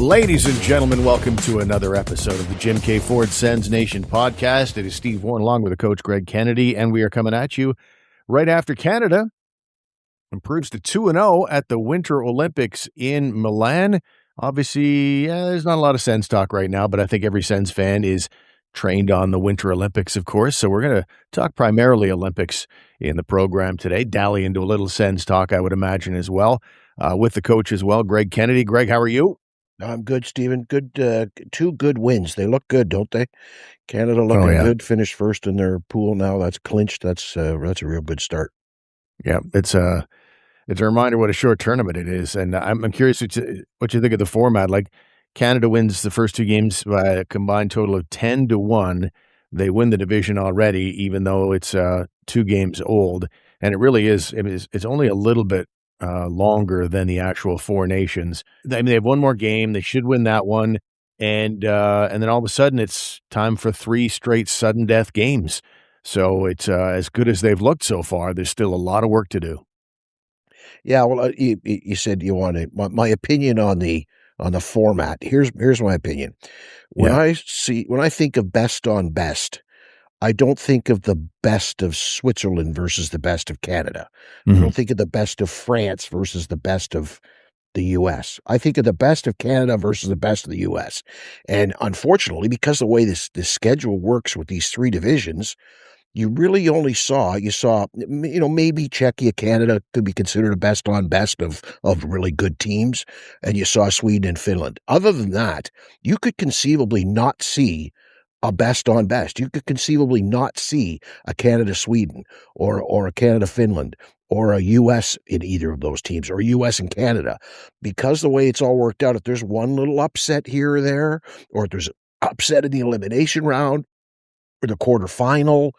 Ladies and gentlemen, welcome to another episode of the Jim K. Ford Sens Nation podcast. It is Steve Warren along with the coach Greg Kennedy, and we are coming at you right after Canada improves to 2-0 at the Winter Olympics in Milan. Obviously, there's not a lot of Sens talk right now, but I think every Sens fan is trained on the Winter Olympics, of course. So we're going to talk primarily Olympics in the program today, dally into a little Sens talk, I would imagine, as well, with the coach as well, Greg Kennedy. Greg, how are you? I'm good, Stephen. Good, two good wins. They look good, don't they? Canada looking good. Finished first in their pool now. That's clinched. That's a real good start. Yeah, it's a reminder what a short tournament it is, and I'm curious what you think of the format. Like, Canada wins the first two games by a combined total of 10-1. They win the division already, even though it's 2 games old, and it really is. It's only a little bit longer than the actual Four Nations. I mean, they have one more game. They should win that one. And then all of a sudden it's time for 3 straight sudden death games. So it's as good as they've looked so far. There's still a lot of work to do. Yeah, well, you said you wanted my opinion on the format. Here's my opinion. When I think of best on best, I don't think of the best of Switzerland versus the best of Canada. I don't think of the best of France versus the best of the U.S. I think of the best of Canada versus the best of the U.S. And unfortunately, because the way this schedule works with these 3 divisions, you really only saw, maybe Czechia, Canada could be considered a best on best of really good teams, and you saw Sweden and Finland. Other than that, you could conceivably not see a best on best. You could conceivably not see a Canada-Sweden or a Canada-Finland or a U.S. in either of those teams, or U.S. and Canada. Because the way it's all worked out, if there's one little upset here or there, or if there's an upset in the elimination round or the quarterfinal,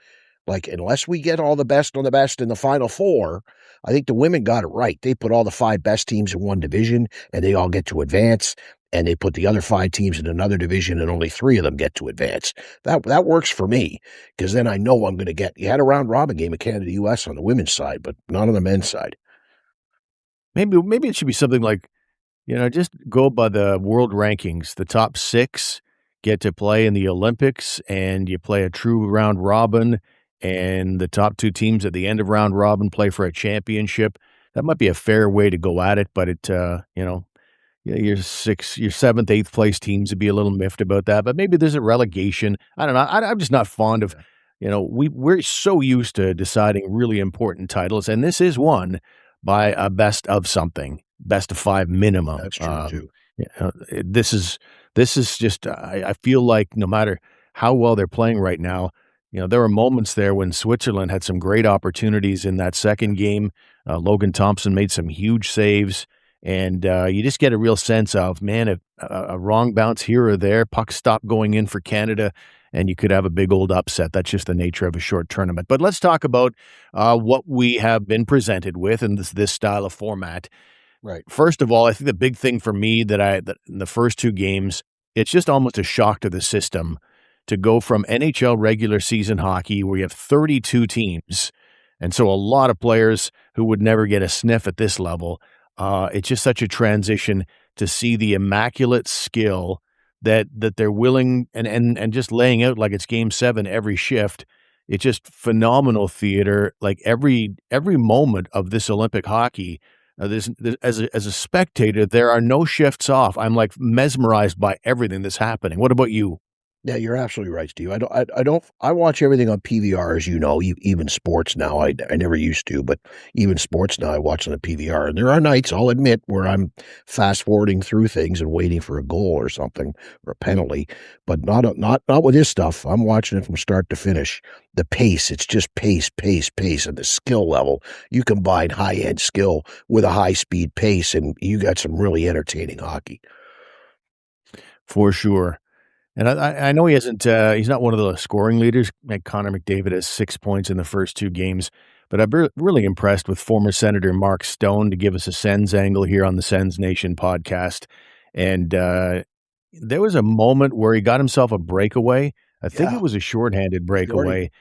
like, unless we get all the best on the best in the Final Four, I think the women got it right. They put all the 5 best teams in one division, and they all get to advance. And they put the other 5 teams in another division, and only 3 of them get to advance. That works for me, because then I know I'm going to get. You had a round robin game of Canada-U.S. on the women's side, but not on the men's side. Maybe it should be something like, just go by the world rankings. The top 6 get to play in the Olympics, and you play a true round robin, and the top 2 teams at the end of round robin play for a championship. That might be a fair way to go at it, but your 7th, 8th place teams would be a little miffed about that, but maybe there's a relegation. I don't know. I'm just not fond of, we're so used to deciding really important titles, and this is won by a best of something, best of 5 minimum. That's true too. This is just, I feel like no matter how well they're playing right now, there were moments there when Switzerland had some great opportunities in that second game. Logan Thompson made some huge saves. And you just get a real sense of, man, a wrong bounce here or there, puck stop going in for Canada, and you could have a big old upset. That's just the nature of a short tournament. But let's talk about what we have been presented with in this style of format. Right. First of all, I think the big thing for me that in the first 2 games, it's just almost a shock to the system to go from NHL regular season hockey where you have 32 teams, and so a lot of players who would never get a sniff at this level. It's just such a transition to see the immaculate skill that they're willing and just laying out like it's Game 7 every shift. It's just phenomenal theater. Like every moment of this Olympic hockey, as a spectator, there are no shifts off. I'm like mesmerized by everything that's happening. What about you? Yeah, you're absolutely right, Steve. I watch everything on PVR, as you know, even sports now. I never used to, but even sports now I watch on the PVR. And there are nights, I'll admit, where I'm fast forwarding through things and waiting for a goal or something, or a penalty, but not with this stuff. I'm watching it from start to finish. The pace, it's just pace, and the skill level. You combine high-end skill with a high-speed pace, and you got some really entertaining hockey. For sure. And I know he hasn't, he's not one of the scoring leaders. Like Connor McDavid has 6 points in the first 2 games, but I'm really impressed with former Senator Mark Stone to give us a Sens angle here on the Sens Nation podcast. And there was a moment where he got himself a breakaway. I think it was a shorthanded breakaway.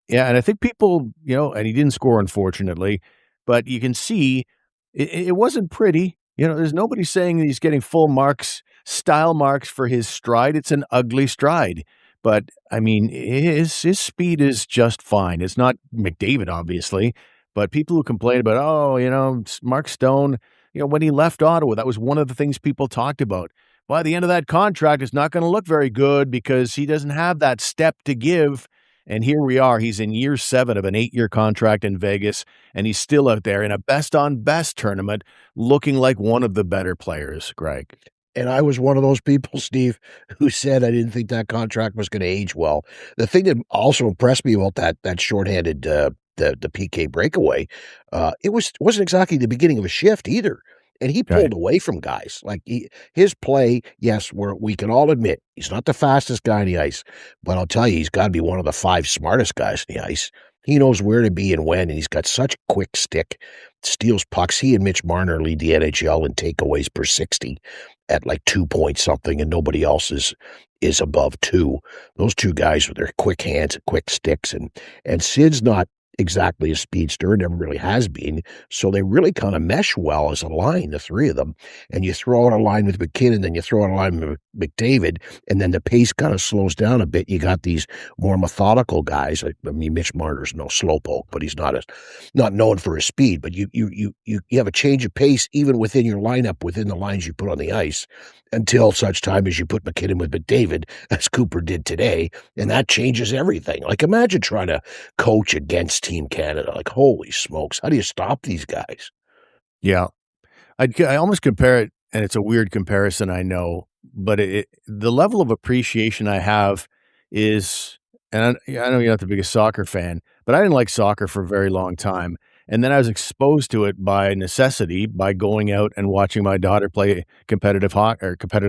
Yeah, and I think people, and he didn't score, unfortunately, but you can see it wasn't pretty. There's nobody saying that he's getting full marks style marks for his stride. It's an ugly stride. But, I mean, his speed is just fine. It's not McDavid, obviously, but people who complain about, oh, Mark Stone, when he left Ottawa, that was one of the things people talked about. By the end of that contract, it's not going to look very good because he doesn't have that step to give. And here we are. He's in year 7 of an 8-year contract in Vegas, and he's still out there in a best-on-best tournament looking like one of the better players, Greg. And I was one of those people, Steve, who said I didn't think that contract was going to age well. The thing that also impressed me about that shorthanded the PK breakaway, it wasn't exactly the beginning of a shift either. And he pulled away from guys. Like his play, yes, we can all admit he's not the fastest guy on the ice, but I'll tell you, he's got to be one of the 5 smartest guys on the ice. He knows where to be and when, and he's got such quick stick, steals pucks. He and Mitch Marner lead the NHL in takeaways per 60 at like 2 point something, and nobody else is above 2. Those two guys with their quick hands and quick sticks, and Sid's not exactly a speedster, never really has been, so they really kind of mesh well as a line, the three of them. And you throw out a line with MacKinnon, then you throw out a line with McDavid, and then the pace kind of slows down a bit. You got these more methodical guys. I mean, Mitch Marner's no slowpoke, but he's not known for his speed. But you have a change of pace even within your lineup, within the lines you put on the ice, until such time as you put MacKinnon with McDavid, as Cooper did today, and that changes everything. Like, imagine trying to coach against Team Canada. Like, holy smokes, how do you stop these guys? Yeah. I almost compare it, and it's a weird comparison, I know, but the level of appreciation I have is, and I know you're not the biggest soccer fan, but I didn't like soccer for a very long time. And then I was exposed to it by necessity, by going out and watching my daughter play competitive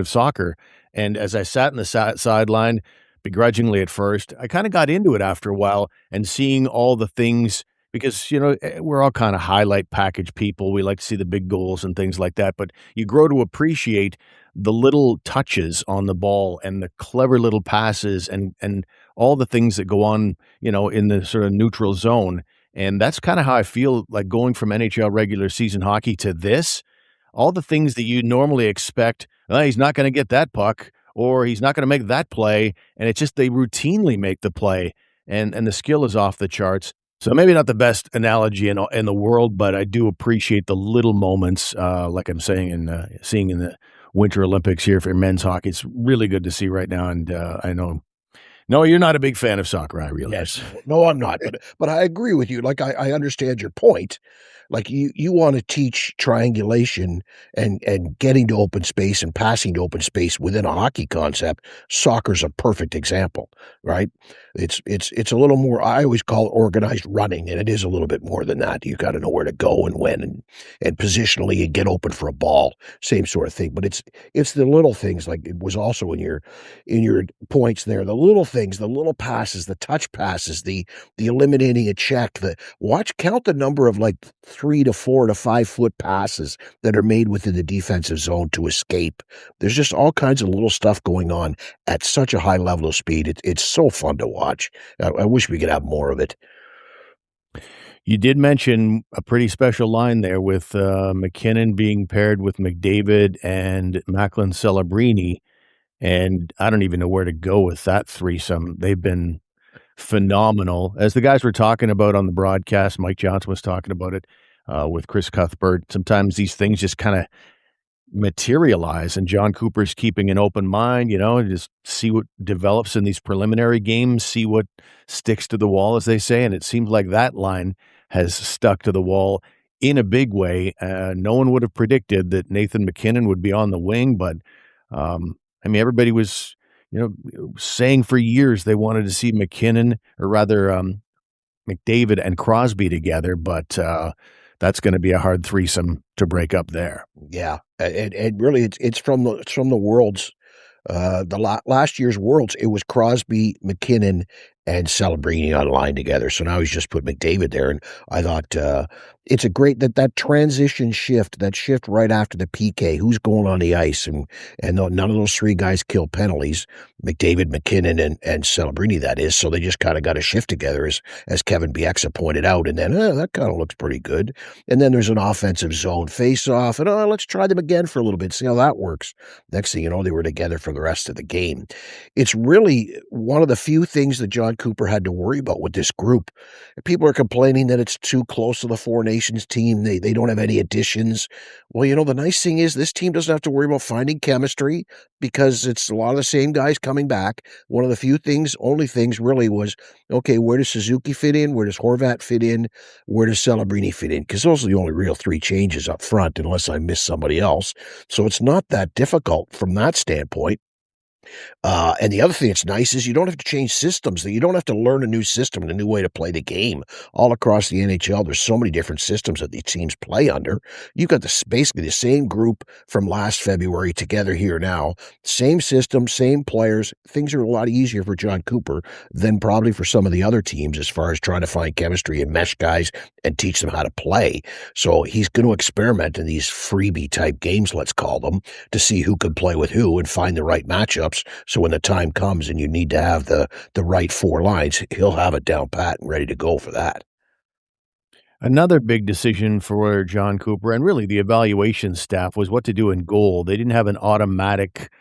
soccer. And as I sat in the sideline, begrudgingly at first, I kind of got into it after a while, and seeing all the things, because, we're all kind of highlight package people. We like to see the big goals and things like that, but you grow to appreciate the little touches on the ball and the clever little passes and all the things that go on, in the sort of neutral zone. And that's kind of how I feel like going from NHL regular season hockey to this. All the things that you normally expect, he's not going to get that puck, or he's not going to make that play, and it's just they routinely make the play, and the skill is off the charts. So maybe not the best analogy in the world, but I do appreciate the little moments, like I'm saying, seeing in the Winter Olympics here for men's hockey. It's really good to see right now, and I know. No, you're not a big fan of soccer, I realize. Yes. No, I'm not. But I agree with you. Like, I understand your point. Like, you want to teach triangulation and getting to open space and passing to open space within a hockey concept. Soccer's a perfect example, right? It's a little more, I always call it organized running, and it is a little bit more than that. You got to know where to go and when, and positionally you get open for a ball, same sort of thing. But it's the little things, like it was also in your points there, the little things, the little passes, the touch passes, the eliminating a check, count the number of like 3 to 4 to 5 foot passes that are made within the defensive zone to escape. There's just all kinds of little stuff going on at such a high level of speed. It's so fun to watch. I wish we could have more of it. You did mention a pretty special line there with MacKinnon being paired with McDavid and Macklin Celebrini, and I don't even know where to go with that threesome. They've been phenomenal. As the guys were talking about on the broadcast, Mike Johnson was talking about it with Chris Cuthbert. Sometimes these things just kind of materialize, and Jon Cooper's keeping an open mind, just see what develops in these preliminary games, see what sticks to the wall, as they say. And it seems like that line has stuck to the wall in a big way. No one would have predicted that Nathan MacKinnon would be on the wing, but everybody was, saying for years they wanted to see MacKinnon, or rather McDavid and Crosby together, but that's going to be a hard threesome to break up there. Yeah, and really, it's from the Worlds, last year's Worlds. It was Crosby, MacKinnon, and Celebrini on line together. So now he's just put McDavid there. And I thought it's a great that transition shift, that shift right after the PK, who's going on the ice. And none of those three guys kill penalties, McDavid, MacKinnon, and Celebrini, that is. So they just kind of got a shift together, as Kevin Bieksa pointed out. And then that kind of looks pretty good. And then there's an offensive zone face-off. And let's try them again for a little bit, see how that works. Next thing you know, they were together for the rest of the game. It's really one of the few things that Jon Cooper had to worry about with this group. People are complaining that it's too close to the Four Nations team. They don't have any additions. Well, the nice thing is this team doesn't have to worry about finding chemistry because it's a lot of the same guys coming back. One of the only things really was, okay, where does Suzuki fit in? Where does Horvat fit in? Where does Celebrini fit in? Because those are the only real three changes up front, unless I miss somebody else. So it's not that difficult from that standpoint. And the other thing that's nice is you don't have to change systems. You don't have to learn a new system and a new way to play the game. All across the NHL, there's so many different systems that these teams play under. You've got basically the same group from last February together here now. Same system, same players. Things are a lot easier for Jon Cooper than probably for some of the other teams as far as trying to find chemistry and mesh guys and teach them how to play. So he's going to experiment in these freebie-type games, let's call them, to see who can play with who and find the right matchups. So when the time comes and you need to have the right four lines, he'll have it down pat and ready to go for that. Another big decision for Jon Cooper and really the evaluation staff was what to do in goal. They didn't have an automatic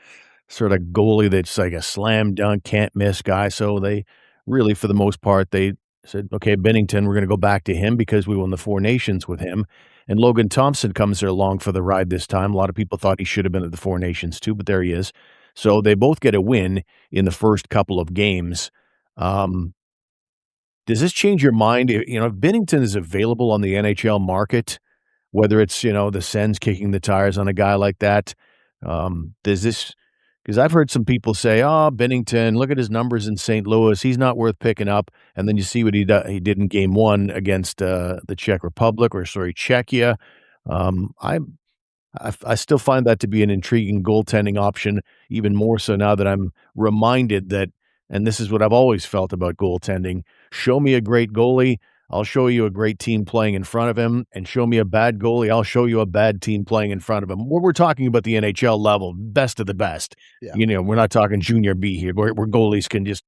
sort of goalie that's like a slam dunk, can't miss guy. So they really, for the most part, they said, okay, Binnington, we're going to go back to him because we won the Four Nations with him. And Logan Thompson comes along for the ride this time. A lot of people thought he should have been at the Four Nations too, but there he is. So they both get a win in the first couple of games. Does this change your mind? If Binnington is available on the NHL market, whether it's, the Sens kicking the tires on a guy like that, does this – because I've heard some people say, Binnington, look at his numbers in St. Louis. He's not worth picking up. And then you see what he did in game one against the Czech Republic Czechia. I still find that to be an intriguing goaltending option, even more so now that I'm reminded that, and this is what I've always felt about goaltending, show me a great goalie, I'll show you a great team playing in front of him, and show me a bad goalie, I'll show you a bad team playing in front of him. We're talking about the NHL level, best of the best. Yeah. We're not talking junior B here, where goalies can just,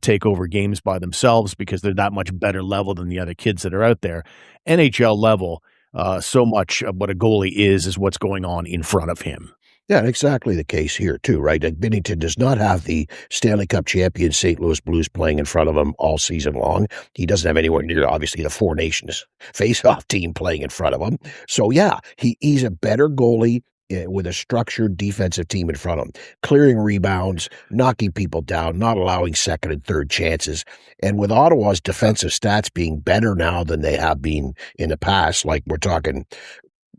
take over games by themselves because they're that much better level than the other kids that are out there. NHL level, so much of what a goalie is what's going on in front of him. Yeah, exactly the case here, too, right? Binnington does not have the Stanley Cup champion St. Louis Blues playing in front of him all season long. He doesn't have anywhere near, obviously, the Four Nations face-off team playing in front of him. So, yeah, he's a better goalie with a structured defensive team in front of him, clearing rebounds, knocking people down, not allowing second and third chances. And with Ottawa's defensive stats being better now than they have been in the past, like we're talking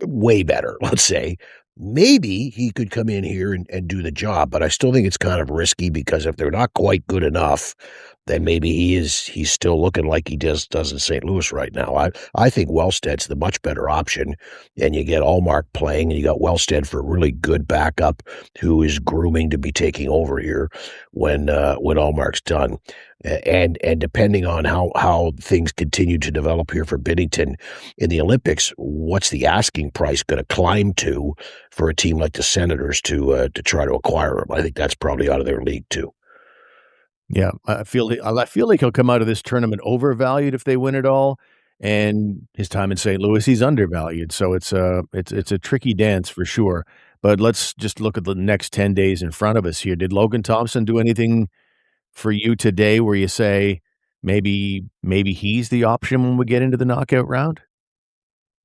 way better, let's say, maybe he could come in here and do the job, but I still think it's kind of risky because if they're not quite good enough, then maybe he's still looking like he does in St. Louis right now. I think Wellstead's the much better option, and you get Allmark playing, and you got Wellstead for a really good backup who is grooming to be taking over here when Allmark's done. And depending on how things continue to develop here for Binnington in the Olympics, what's the asking price going to climb to for a team like the Senators to try to acquire him? I think that's probably out of their league too. Yeah, I feel like he'll come out of this tournament overvalued if they win it all, and his time in St. Louis, he's undervalued. So it's a tricky dance for sure. But let's just look at the next 10 days in front of us here. Did Logan Thompson do anything for you today where you say maybe he's the option when we get into the knockout round?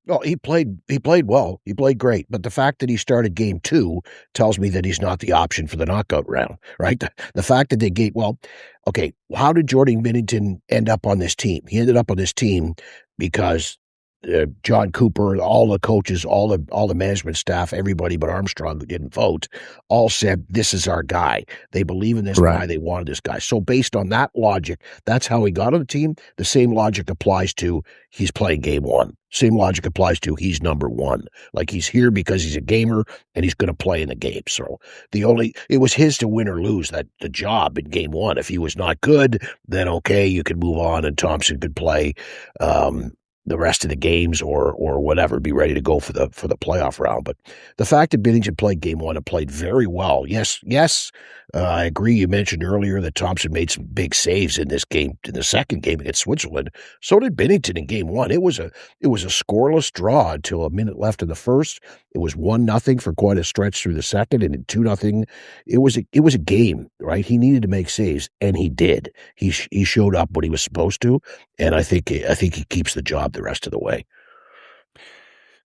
Well, he played well. He played great. But the fact that he started game 2 tells me that he's not the option for the knockout round, right? The fact that okay, how did Jordan Binnington end up on this team? He ended up on this team because Jon Cooper, all the coaches, all the management staff, everybody but Armstrong who didn't vote, all said this is our guy. They believe in this Right. guy. They wanted this guy. So based on that logic, that's how he got on the team. The same logic applies to he's playing game one. Same logic applies to he's number one. Like he's here because he's a gamer and he's going to play in the game. So it was his to win or lose the job in game one. If he was not good, then okay, you could move on and Thompson could play the rest of the games or whatever, be ready to go for the playoff round. But the fact that Binnington played game one and played very well. Yes, I agree. You mentioned earlier that Thompson made some big saves in this game, in the second game against Switzerland. So did Binnington in game one. It was a scoreless draw until a minute left in the first. It was 1-0 for quite a stretch through the second, and 2-0. It was a game, right? He needed to make saves, and he did. He showed up when he was supposed to, and I think he keeps the job the rest of the way.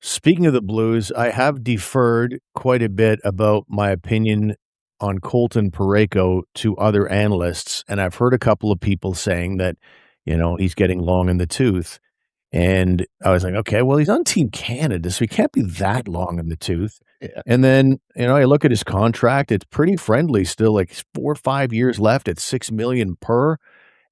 Speaking of the Blues, I have deferred quite a bit about my opinion on Colton Parayko to other analysts, and I've heard a couple of people saying that, he's getting long in the tooth. And I was like, okay, well, he's on Team Canada, so he can't be that long in the tooth. Yeah. And then, I look at his contract, it's pretty friendly still, like 4 or 5 years left at $6 million per.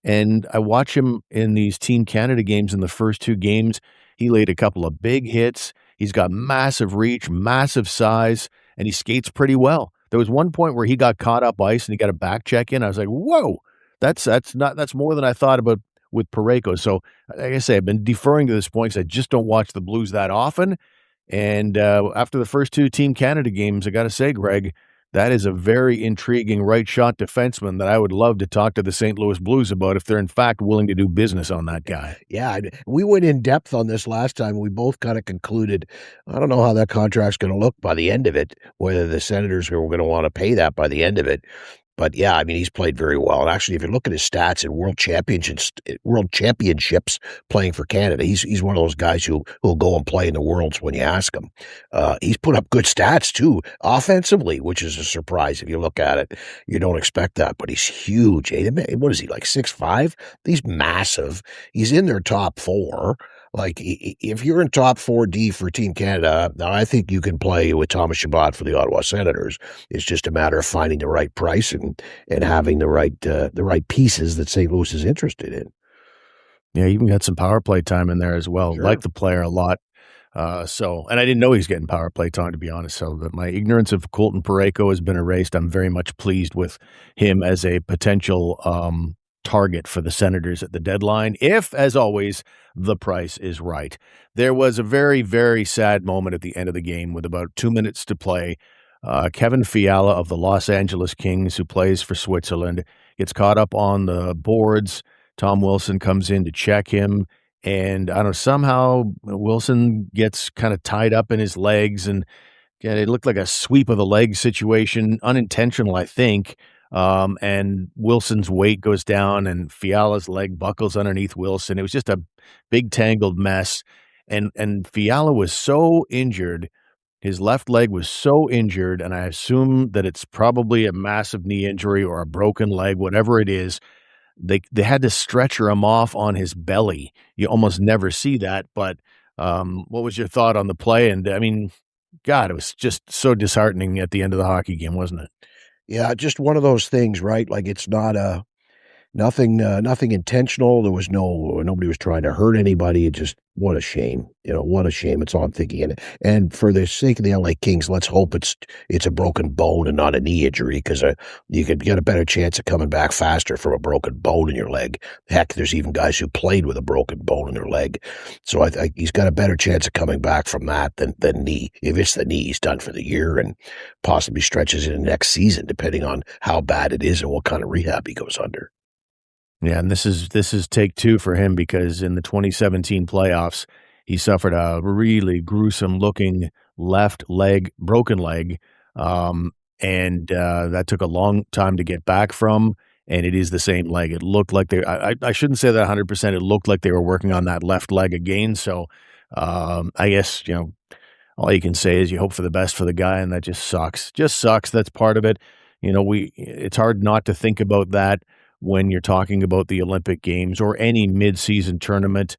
And I watch him in these Team Canada games in the first 2 games. He laid a couple of big hits. He's got massive reach, massive size, and he skates pretty well. There was one point where he got caught up ice and he got a back check in. I was like, whoa, that's more than I thought about with Parayko. So, like I say, I've been deferring to this point because I just don't watch the Blues that often. And after the first 2 Team Canada games, I got to say, Greg, that is a very intriguing right-shot defenseman that I would love to talk to the St. Louis Blues about if they're in fact willing to do business on that guy. Yeah, we went in depth on this last time. We both kind of concluded, I don't know how that contract's going to look by the end of it, whether the Senators are going to want to pay that by the end of it. But yeah, I mean, he's played very well. And actually, if you look at his stats in world championships playing for Canada, he's one of those guys who'll go and play in the Worlds when you ask him. He's put up good stats too, offensively, which is a surprise if you look at it. You don't expect that, but he's huge. What is he, like 6'5"? He's massive. He's in their top 4. Like, if you're in top 4D for Team Canada, now I think you can play with Thomas Chabot for the Ottawa Senators. It's just a matter of finding the right price and having the right pieces that St. Louis is interested in. Yeah, he even got some power play time in there as well. Sure. Like the player a lot. And I didn't know he was getting power play time, to be honest. So that my ignorance of Colton Parayko has been erased. I'm very much pleased with him as a potential target for the Senators at the deadline, if, as always, the price is right. There was a very, very sad moment at the end of the game with about 2 minutes to play. Kevin Fiala of the Los Angeles Kings, who plays for Switzerland, gets caught up on the boards. Tom Wilson comes in to check him, and I don't know, somehow Wilson gets kind of tied up in his legs, and it looked like a sweep of the leg situation, unintentional, I think. And Wilson's weight goes down and Fiala's leg buckles underneath Wilson. It was just a big tangled mess. And Fiala was so injured. His left leg was so injured, and I assume that it's probably a massive knee injury or a broken leg, whatever it is. They had to stretcher him off on his belly. You almost never see that, but what was your thought on the play? And I mean, God, it was just so disheartening at the end of the hockey game, wasn't it? Yeah, just one of those things, right? Like it's not nothing intentional. There was nobody was trying to hurt anybody. It just, what a shame. What a shame. It's all I'm thinking. And for the sake of the LA Kings, let's hope it's a broken bone and not a knee injury, because you could get a better chance of coming back faster from a broken bone in your leg. Heck, there's even guys who played with a broken bone in their leg. So I think he's got a better chance of coming back from that than knee. If it's the knee, he's done for the year and possibly stretches into next season, depending on how bad it is and what kind of rehab he goes under. Yeah, and this is take 2 for him, because in the 2017 playoffs, he suffered a really gruesome looking left leg, broken leg, and that took a long time to get back from, and it is the same leg. It looked like I shouldn't say that 100%. It looked like they were working on that left leg again, so I guess, all you can say is you hope for the best for the guy, and that just sucks. Just sucks. That's part of it. It's hard not to think about that when you're talking about the Olympic Games or any mid-season tournament.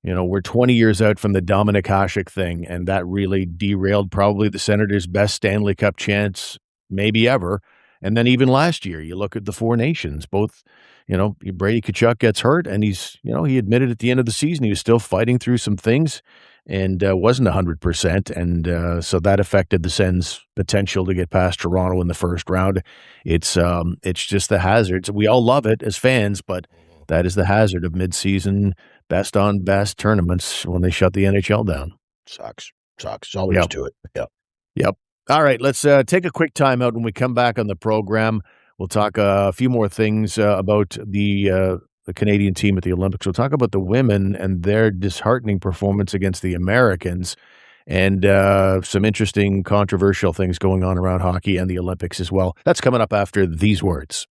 We're 20 years out from the Dominic Hasek thing, and that really derailed probably the Senators' best Stanley Cup chance maybe ever. And then even last year, you look at the Four Nations, both, Brady Tkachuk gets hurt, and he admitted at the end of the season he was still fighting through some things and wasn't 100%. And so that affected the Sens' potential to get past Toronto in the first round. It's just the hazards. We all love it as fans, but that is the hazard of midseason best on best tournaments when they shut the NHL down. Sucks. It's all there is to it. Yep. All right, let's take a quick time out. When we come back on the program, we'll talk a few more things about the Canadian team at the Olympics. We'll talk about the women and their disheartening performance against the Americans, and some interesting controversial things going on around hockey and the Olympics as well. That's coming up after these words.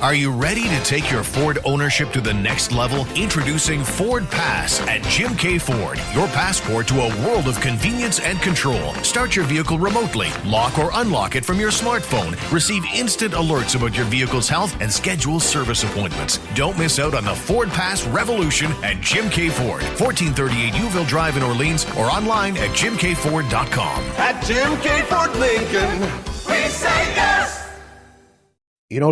Are you ready to take your Ford ownership to the next level? Introducing Ford Pass at Jim K. Ford, your passport to a world of convenience and control. Start your vehicle remotely, lock or unlock it from your smartphone, receive instant alerts about your vehicle's health, and schedule service appointments. Don't miss out on the Ford Pass revolution at Jim K. Ford, 1438 Uville Drive in Orleans, or online at jimkford.com. At Jim K. Ford Lincoln, we say yes!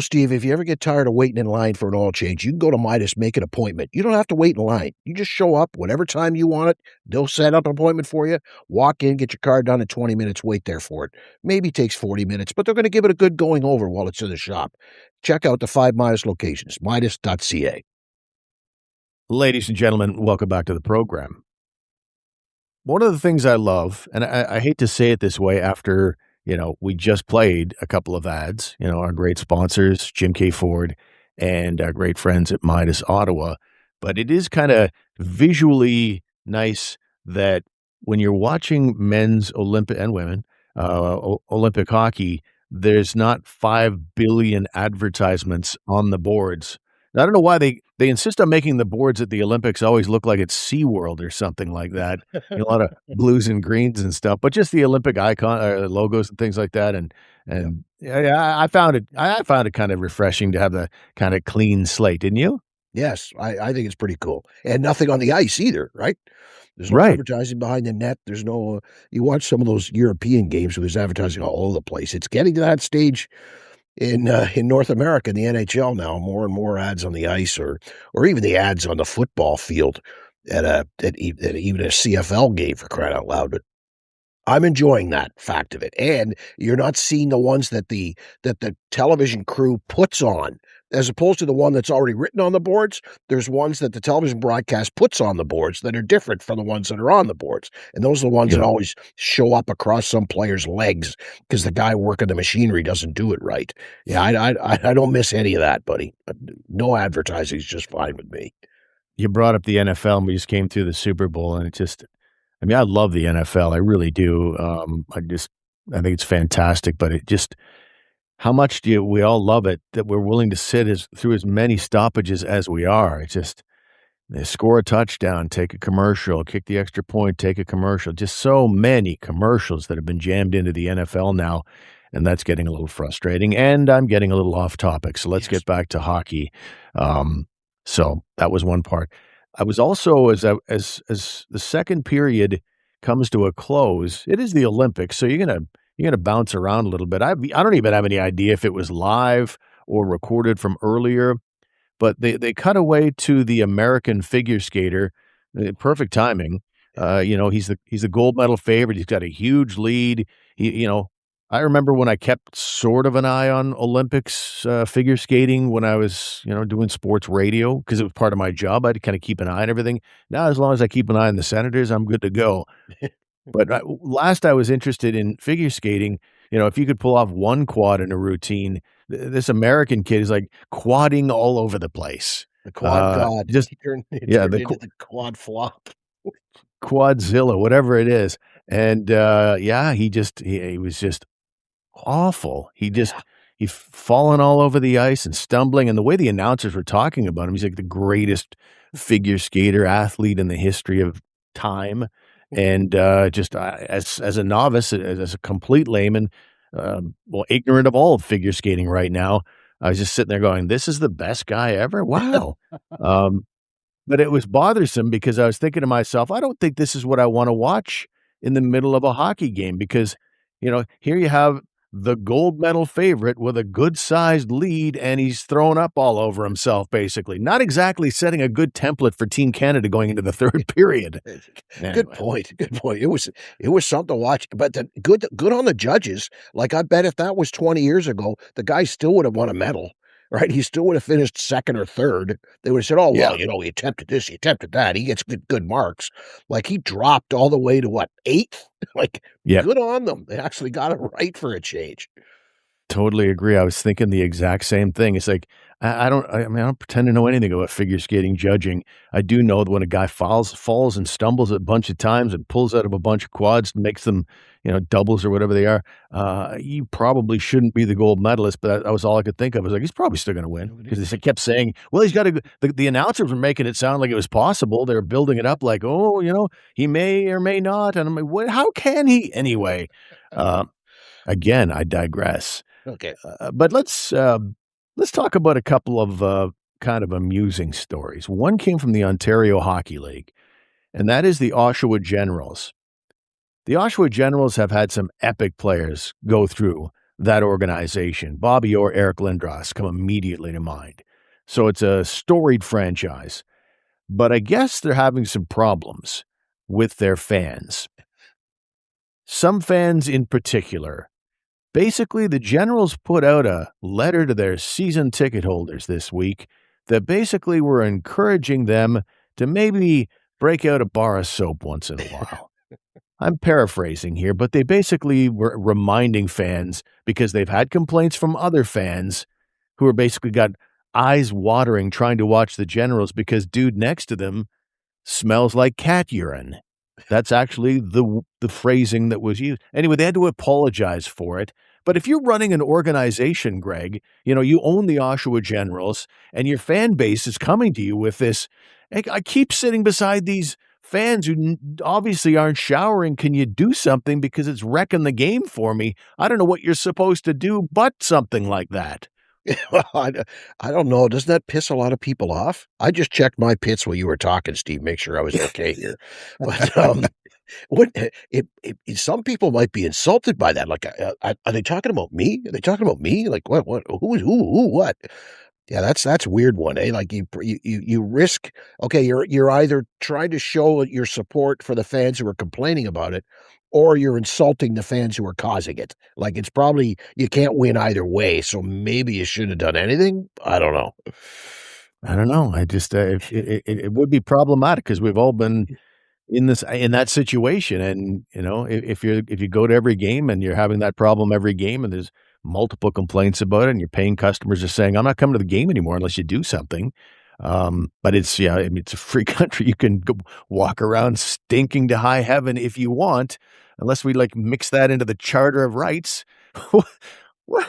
Steve, if you ever get tired of waiting in line for an oil change, you can go to Midas, make an appointment. You don't have to wait in line. You just show up whatever time you want it. They'll set up an appointment for you. Walk in, get your car done in 20 minutes, wait there for it. Maybe takes 40 minutes, but they're going to give it a good going over while it's in the shop. Check out the 5 Midas locations, midas.ca. Ladies and gentlemen, welcome back to the program. One of the things I love, and I hate to say it this way after we just played a couple of ads, our great sponsors, Jim K. Ford, and our great friends at Midas Ottawa. But it is kind of visually nice that when you're watching men's Olympic and women Olympic hockey, there's not 5 billion advertisements on the boards. Now, I don't know why they insist on making the boards at the Olympics always look like it's SeaWorld or something like that. A lot of blues and greens and stuff, but just the Olympic icon logos and things like that. And yeah, I found it kind of refreshing to have the kind of clean slate, didn't you? Yes, I think it's pretty cool. And nothing on the ice either, right? There's no advertising behind the net. There's no, you watch some of those European games where there's advertising all over the place. It's getting to that stage in North America, in the NHL now, more and more ads on the ice, or even the ads on the football field at even a CFL game, for crying out loud. But I'm enjoying that fact of it, and you're not seeing the ones that the television crew puts on, as opposed to the one that's already written on the boards. There's ones that the television broadcast puts on the boards that are different from the ones that are on the boards, and those are the ones that always show up across some player's legs because the guy working the machinery doesn't do it right. Yeah, I don't miss any of that, buddy. No advertising is just fine with me. You brought up the NFL, and we just came through the Super Bowl, and I love the NFL. I really do. I think it's fantastic, but it just, how much do we all love it that we're willing to sit through as many stoppages as we are? It's just, they score a touchdown, take a commercial, kick the extra point, take a commercial. Just so many commercials that have been jammed into the NFL now, and that's getting a little frustrating. And I'm getting a little off topic, so let's get back to hockey. So that was one part. I was also, as the second period comes to a close, it is the Olympics, so you're gonna bounce around a little bit. I don't even have any idea if it was live or recorded from earlier, but they cut away to the American figure skater. Perfect timing. He's the gold medal favorite. He's got a huge lead. I remember when I kept sort of an eye on Olympics figure skating when I was, doing sports radio, because it was part of my job. I had to kind of keep an eye on everything. Now, as long as I keep an eye on the Senators, I'm good to go. But last I was interested in figure skating, if you could pull off one quad in a routine, this American kid is like quadding all over the place. The quad god. He turned into the quad flop. Quadzilla, whatever it is. And he was just awful. He's falling all over the ice and stumbling, and the way the announcers were talking about him, he's like the greatest figure skater athlete in the history of time. And as a novice, as a complete layman, ignorant of all figure skating right now, I was just sitting there going, this is the best guy ever. Wow. But it was bothersome because I was thinking to myself, I don't think this is what I want to watch in the middle of a hockey game because, here you have the gold medal favorite with a good-sized lead, and he's thrown up all over himself, basically. Not exactly setting a good template for Team Canada going into the third period. Good point. It was something to watch, but good on the judges. Like, I bet if that was 20 years ago, the guy still would have won a medal. Right, he still would have finished second or third. They would have said, "Oh well, he attempted this, he attempted that. He gets good marks." Like, he dropped all the way to what, 8th? Like, good on them. They actually got it right for a change. Totally agree. I was thinking the exact same thing. It's like I don't pretend to know anything about figure skating judging. I do know that when a guy falls and stumbles a bunch of times and pulls out of a bunch of quads and makes them, doubles or whatever they are, you probably shouldn't be the gold medalist. But that was all I could think of. I was like, he's probably still going to win because they kept saying, well, he's got to. The announcers were making it sound like it was possible. They were building it up like, oh, he may or may not. And I'm like, what? How can he anyway? Again, I digress. Okay, but let's talk about a couple of kind of amusing stories. One came from the Ontario Hockey League, and that is the Oshawa Generals. The Oshawa Generals have had some epic players go through that organization. Bobby Orr, Eric Lindros come immediately to mind. So it's a storied franchise. But I guess they're having some problems with their fans. Some fans in particular. Basically, the Generals put out a letter to their season ticket holders this week that basically were encouraging them to maybe break out a bar of soap once in a while. I'm paraphrasing here, but they basically were reminding fans because they've had complaints from other fans who are basically got eyes watering trying to watch the Generals because dude next to them smells like cat urine. That's actually the phrasing that was used. Anyway, they had to apologize for it. But if you're running an organization, Greg, you own the Oshawa Generals, and your fan base is coming to you with this, I keep sitting beside these fans who obviously aren't showering. Can you do something because it's wrecking the game for me? I don't know what you're supposed to do but something like that. Well, I don't know. Doesn't that piss a lot of people off? I just checked my pits while you were talking, Steve, make sure I was okay here. But some people might be insulted by that. Like, are they talking about me? Are they talking about me? Like, what? Who? What? Yeah, that's a weird one, eh? Like, you risk. Okay, you're either trying to show your support for the fans who are complaining about it, or you're insulting the fans who are causing it. Like, it's probably, you can't win either way, so maybe you shouldn't have done anything. I don't know. I just, it would be problematic because we've all been in that situation. And, if you go to every game and you're having that problem every game and there's multiple complaints about it and your paying customers are saying, I'm not coming to the game anymore unless you do something. But it's a free country. You can go walk around stinking to high heaven if you want, unless we mix that into the Charter of Rights. What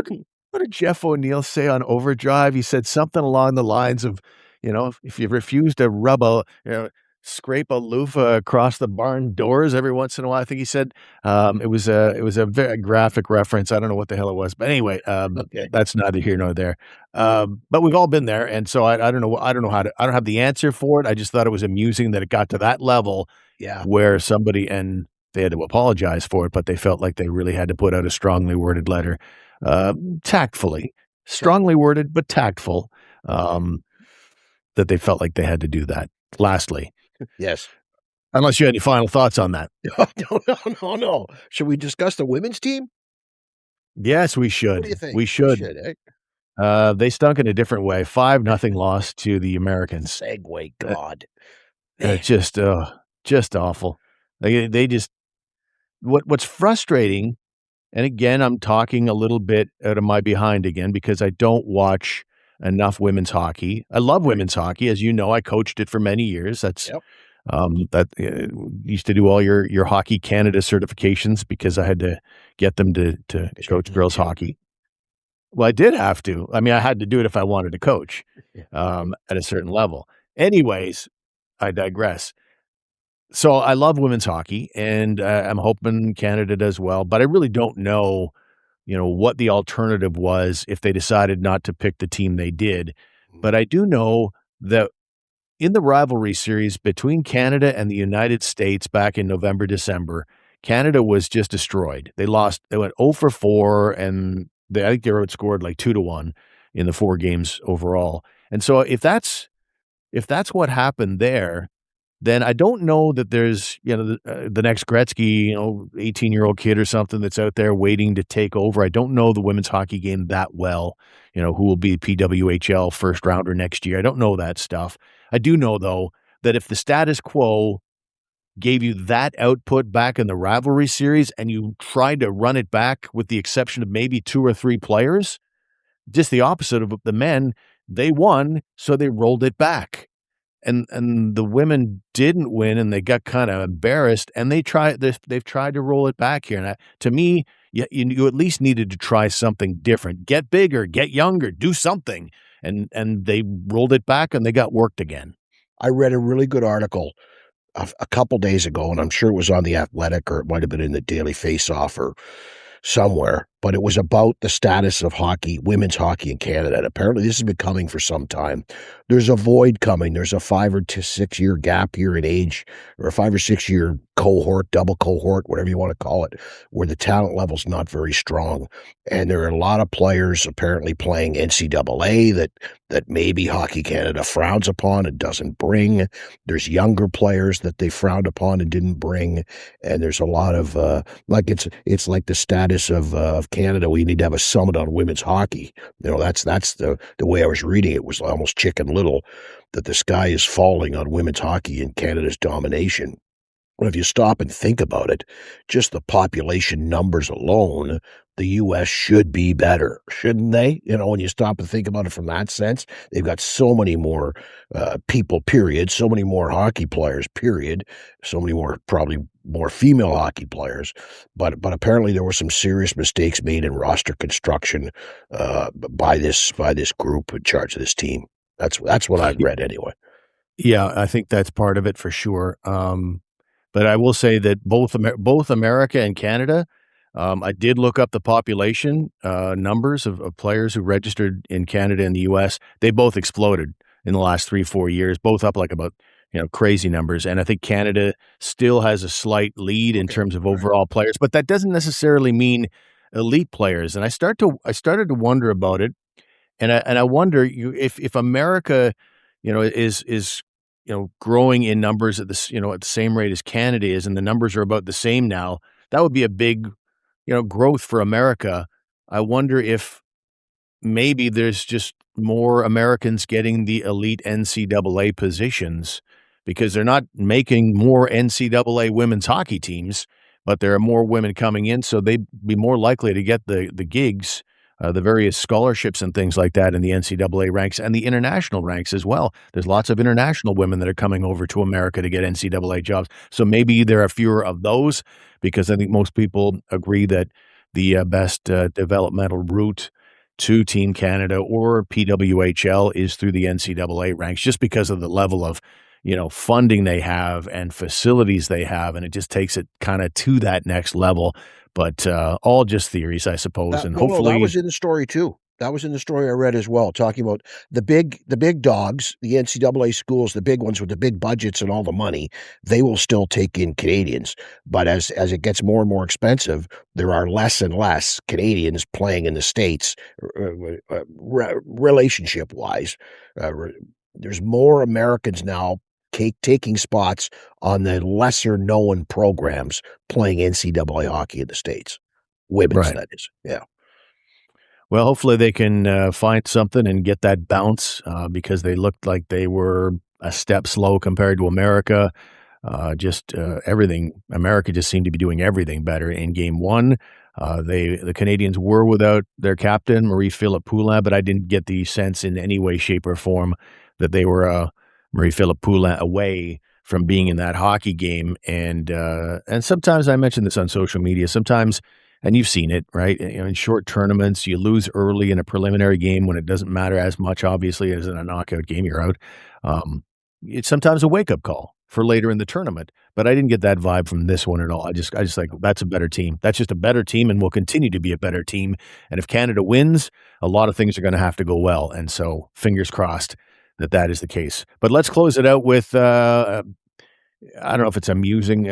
did Jeff O'Neill say on Overdrive? He said something along the lines of, if you refuse to scrape a loofah across the barn doors every once in a while. I think he said it was a very graphic reference. I don't know what the hell it was, but anyway, Okay. That's neither here nor there. But we've all been there, and so I don't know. I don't have the answer for it. I just thought it was amusing that it got to that level, where somebody, and they had to apologize for it, but they felt like they really had to put out a strongly worded letter, tactfully, strongly worded but tactful, that they felt like they had to do that. Lastly. Yes. Unless you had any final thoughts on that. No. Should we discuss the women's team? Yes, we should. What do you think? We should. Eh? They stunk in a different way. 5-0 loss to the Americans. Segue, God. Just awful. They just, what's frustrating, and again, I'm talking a little bit out of my behind again because I don't watch enough women's hockey. I love women's hockey. As you know, I coached it for many years. That's used to do all your Hockey Canada certifications because I had to get them to coach girls hockey. Well, I did have to. I mean, I had to do it if I wanted to coach at a certain level. Anyways, I digress. So I love women's hockey, and I'm hoping Canada does well, but I really don't know what the alternative was if they decided not to pick the team they did. But I do know that in the rivalry series between Canada and the United States back in November, December, Canada was just destroyed. They lost. They went 0 for 4, and I think they outscored like 2-1 in the 4 games overall. And so if that's what happened there, then I don't know that there's, the next Gretzky, 18-year-old kid or something that's out there waiting to take over. I don't know the women's hockey game that well, who will be PWHL first rounder next year. I don't know that stuff. I do know, though, that if the status quo gave you that output back in the rivalry series and you tried to run it back with the exception of maybe 2 or 3 players, just the opposite of the men, they won, so they rolled it back. And the women didn't win, and they got kind of embarrassed, and they've tried to roll it back here. And to me, you at least needed to try something different. Get bigger, get younger, do something. And they rolled it back, and they got worked again. I read a really good article a couple days ago, and I'm sure it was on The Athletic, or it might have been in the Daily Face-Off or somewhere, but it was about the status of hockey, women's hockey in Canada. And apparently this has been coming for some time. There's a void coming. There's a 5 or 6 year gap here in age, or a 5 or 6 year cohort, double cohort, whatever you want to call it, where the talent level's not very strong. And there are a lot of players apparently playing NCAA that maybe Hockey Canada frowns upon and doesn't bring. There's younger players that they frowned upon and didn't bring. And there's a lot of, it's like the status of Canada. We need to have a summit on women's hockey. That's the way I was reading it, was almost Chicken Little, that the sky is falling on women's hockey and Canada's domination. But if you stop and think about it, just the population numbers alone, the U.S. should be better, shouldn't they? When you stop and think about it from that sense, they've got so many more people, period, so many more hockey players, period, so many more, probably more female hockey players. But apparently there were some serious mistakes made in roster construction by this group in charge of this team. That's what I've read anyway. Yeah, I think that's part of it for sure. But I will say that both America and Canada, I did look up the population numbers of players who registered in Canada and the U.S. They both exploded in the last 3-4 years, both up like about crazy numbers. And I think Canada still has a slight lead in terms of overall players, but that doesn't necessarily mean elite players. And I started to wonder about it, and I wonder if America, is growing in numbers at the at the same rate as Canada is, and the numbers are about the same now, that would be a big, growth for America. I wonder if maybe there's just more Americans getting the elite NCAA positions because they're not making more NCAA women's hockey teams, but there are more women coming in, so they'd be more likely to get the gigs, the various scholarships and things like that in the NCAA ranks and the international ranks as well. There's lots of international women that are coming over to America to get NCAA jobs. So maybe there are fewer of those, because I think most people agree that the best developmental route to Team Canada or PWHL is through the NCAA ranks, just because of the level of funding they have and facilities they have, and it just takes it kind of to that next level. But all just theories, I suppose. Hopefully that was in the story too. That was in the story I read as well, talking about the big dogs, the NCAA schools, the big ones with the big budgets and all the money. They will still take in Canadians, but as it gets more and more expensive, there are less and less Canadians playing in the States, relationship wise. There's more Americans now taking spots on the lesser known programs playing NCAA hockey in the States. Women's, right. That is. Yeah. Well, hopefully they can find something and get that bounce because they looked like they were a step slow compared to America. Everything. America just seemed to be doing everything better in game one. The Canadians were without their captain, Marie-Philip Poulin, but I didn't get the sense in any way, shape, or form that they were Marie-Philip Poulin away from being in that hockey game. And sometimes, I mentioned this on social media, sometimes, and you've seen it, right? In short tournaments, you lose early in a preliminary game when it doesn't matter as much, obviously, as in a knockout game, you're out. It's sometimes a wake-up call for later in the tournament, but I didn't get that vibe from this one at all. I just like, that's a better team. That's just a better team and will continue to be a better team. And if Canada wins, a lot of things are going to have to go well. And so fingers crossed that is the case. But let's close it out with, I don't know if it's amusing.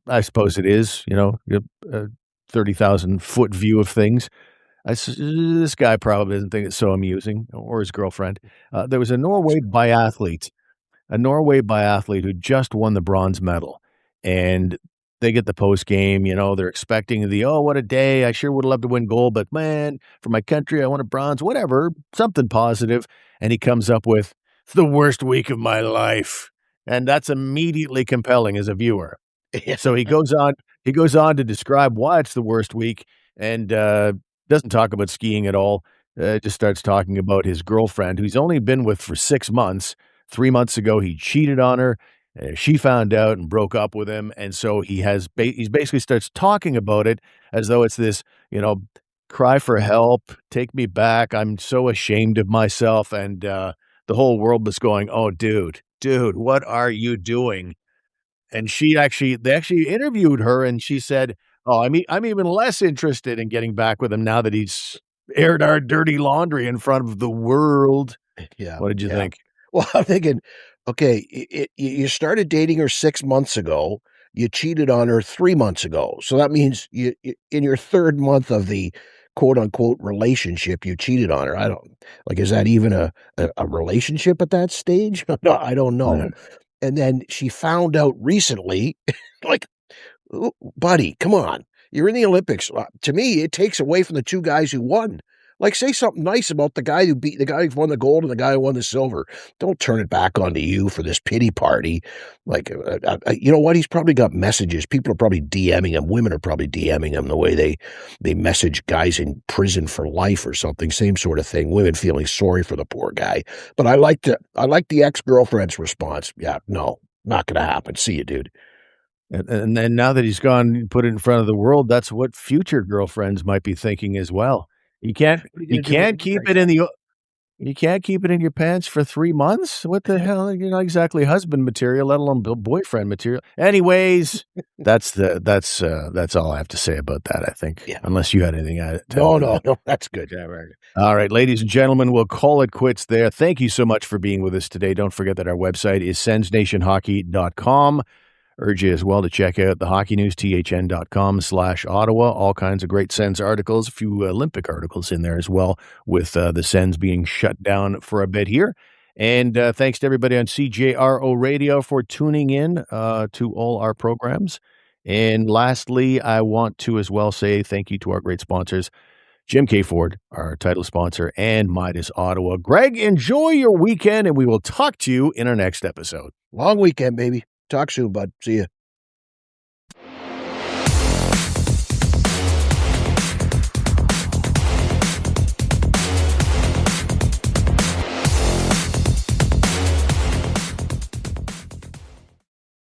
I suppose it is, a 30,000-foot view of things. This guy probably doesn't think it's so amusing, or his girlfriend. There was a Norway biathlete who just won the bronze medal, and they get the post game. They're expecting what a day! I sure would love to win gold, but man, for my country, I want a bronze. Whatever, something positive. And he comes up with, "It's the worst week of my life," and that's immediately compelling as a viewer. So he goes on to describe why it's the worst week, and doesn't talk about skiing at all. Just starts talking about his girlfriend, who he's only been with for 6 months. 3 months ago, he cheated on her. She found out and broke up with him, and so he basically starts talking about it as though it's this, cry for help, take me back. I'm so ashamed of myself, and the whole world was going, "Oh, dude, what are you doing?" And they actually interviewed her, and she said, "Oh, I'm even less interested in getting back with him now that he's aired our dirty laundry in front of the world." Yeah. What did you think? Well, I'm thinking, okay, you started dating her 6 months ago. You cheated on her 3 months ago. So that means you in your third month of the quote unquote relationship, you cheated on her. Is that even a relationship at that stage? No, I don't know. Yeah. And then she found out recently, like, "Ooh, buddy, come on. You're in the Olympics." To me, it takes away from the two guys who won. Like, say something nice about the guy who won the gold and the guy who won the silver. Don't turn it back onto you for this pity party. Like, you know what? He's probably got messages. People are probably DMing him. Women are probably DMing him the way they message guys in prison for life or something. Same sort of thing. Women feeling sorry for the poor guy. But I like the ex-girlfriend's response. Yeah, no, not going to happen. See you, dude. And then now that he's gone and put it in front of the world, that's what future girlfriends might be thinking as well. You can't keep it in your pants for 3 months? What the hell? You're not exactly husband material, let alone boyfriend material. Anyways, that's all I have to say about that, I think. Yeah. Unless you had anything to No, that's good. Yeah, right. All right, ladies and gentlemen, we'll call it quits there. Thank you so much for being with us today. Don't forget that our website is sensnationhockey.com. Urge you as well to check out the hockey news, thn.com/Ottawa. All kinds of great Sens articles, a few Olympic articles in there as well, with the Sens being shut down for a bit here. And thanks to everybody on CJRO Radio for tuning in to all our programs. And lastly, I want to as well say thank you to our great sponsors, Jim K. Ford, our title sponsor, and Midas Ottawa. Greg, enjoy your weekend, and we will talk to you in our next episode. Long weekend, baby. Talk soon, bud. See you.